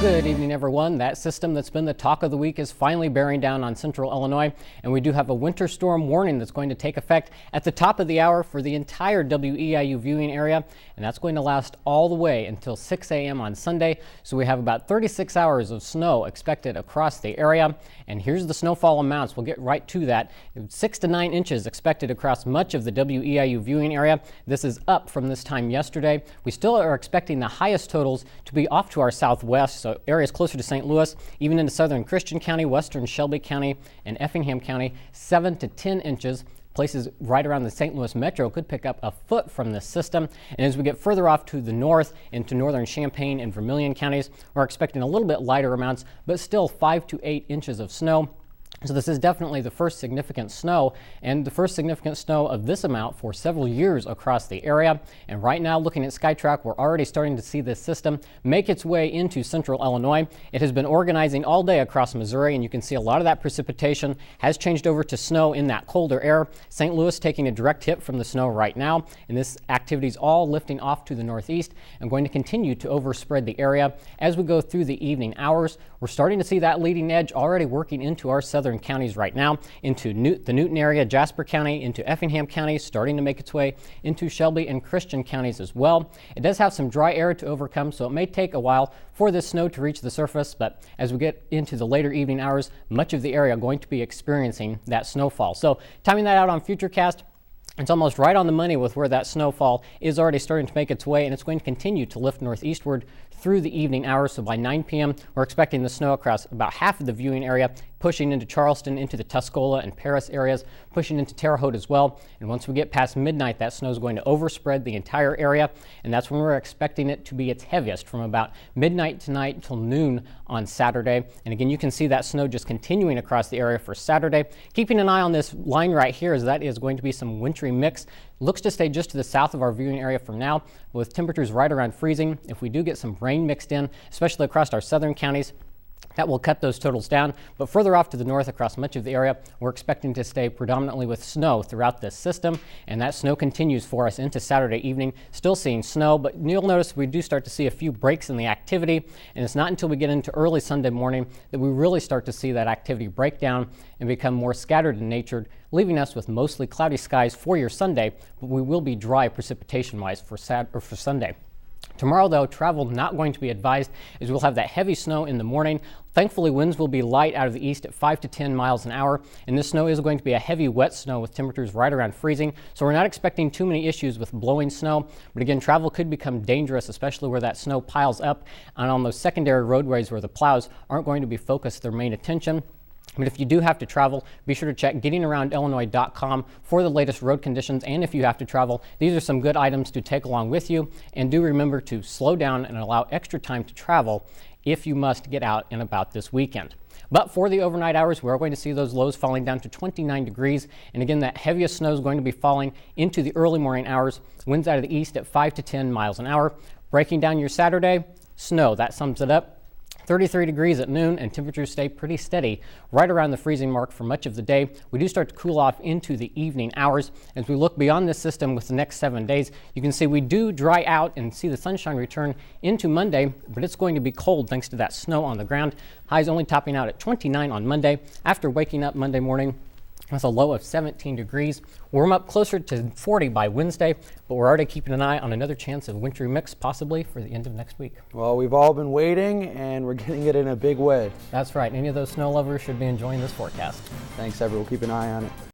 Good evening, everyone. That system that's been the talk of the week is finally bearing down on central Illinois, and we do have a winter storm warning that's going to take effect at the top of the hour for the entire WEIU viewing area, and that's going to last all the way until 6 a.m. on Sunday. So we have about 36 hours of snow expected across the area, and here's the snowfall amounts. We'll get right to that. 6 to 9 inches expected across much of the WEIU viewing area. This is up from this time yesterday. We still are expecting the highest totals to be off to our southwest, so areas closer to St. Louis, even into southern Christian County, western Shelby County, and Effingham County, 7 to 10 inches. Places right around the St. Louis metro could pick up a foot from this system. And as we get further off to the north into northern Champaign and Vermilion counties, we're expecting a little bit lighter amounts, but still 5 to 8 inches of snow. So this is definitely the first significant snow, and the first significant snow of this amount for several years across the area. And right now, looking at SkyTrack, we're already starting to see this system make its way into central Illinois. It has been organizing all day across Missouri, and you can see a lot of that precipitation has changed over to snow in that colder air. St. Louis taking a direct hit from the snow right now, and this activity is all lifting off to the northeast and going to continue to overspread the area as we go through the evening hours. We're starting to see that leading edge already working into our southern counties right now, into the Newton area, Jasper County, into Effingham County, starting to make its way into Shelby and Christian counties as well. It does have some dry air to overcome, so it may take a while for this snow to reach the surface, but as we get into the later evening hours, much of the area going to be experiencing that snowfall. So timing that out on Futurecast, it's almost right on the money with where that snowfall is already starting to make its way, and it's going to continue to lift northeastward through the evening hours. So by 9 p.m., we're expecting the snow across about half of the viewing area, pushing into Charleston, into the Tuscola and Paris areas, pushing into Terre Haute as well. And once we get past midnight, that snow is going to overspread the entire area, and that's when we're expecting it to be its heaviest, from about midnight tonight until noon on Saturday. And again, you can see that snow just continuing across the area for Saturday. Keeping an eye on this line right here, as that is going to be some wintry mix. Looks to stay just to the south of our viewing area for now, with temperatures right around freezing. If we do get some rain mixed in, especially across our southern counties, that will cut those totals down. But further off to the north across much of the area, we're expecting to stay predominantly with snow throughout this system. And that snow continues for us into Saturday evening. Still seeing snow, but you'll notice we do start to see a few breaks in the activity. And it's not until we get into early Sunday morning that we really start to see that activity break down and become more scattered in nature, leaving us with mostly cloudy skies for your Sunday. But we will be dry precipitation-wise for Sunday. Tomorrow, though, travel not going to be advised, as we'll have that heavy snow in the morning. Thankfully, winds will be light out of the east at 5 to 10 miles an hour, and this snow is going to be a heavy, wet snow with temperatures right around freezing, so we're not expecting too many issues with blowing snow. But again, travel could become dangerous, especially where that snow piles up and on those secondary roadways where the plows aren't going to be focused their main attention. But if you do have to travel, be sure to check gettingaroundillinois.com for the latest road conditions. And if you have to travel, these are some good items to take along with you. And do remember to slow down and allow extra time to travel if you must get out and about this weekend. But for the overnight hours, we're going to see those lows falling down to 29 degrees. And again, that heaviest snow is going to be falling into the early morning hours. Winds out of the east at 5 to 10 miles an hour. Breaking down your Saturday, snow. That sums it up. 33 degrees at noon, and temperatures stay pretty steady right around the freezing mark for much of the day. We do start to cool off into the evening hours. As we look beyond this system with the next 7 days, you can see we do dry out and see the sunshine return into Monday, but it's going to be cold thanks to that snow on the ground. Highs only topping out at 29 on Monday after waking up Monday morning with a low of 17 degrees. Warm up closer to 40 by Wednesday, but we're already keeping an eye on another chance of wintry mix possibly for the end of next week. Well, we've all been waiting, and we're getting it in a big way. That's right. Any of those snow lovers should be enjoying this forecast. Thanks, Everett. We'll keep an eye on it.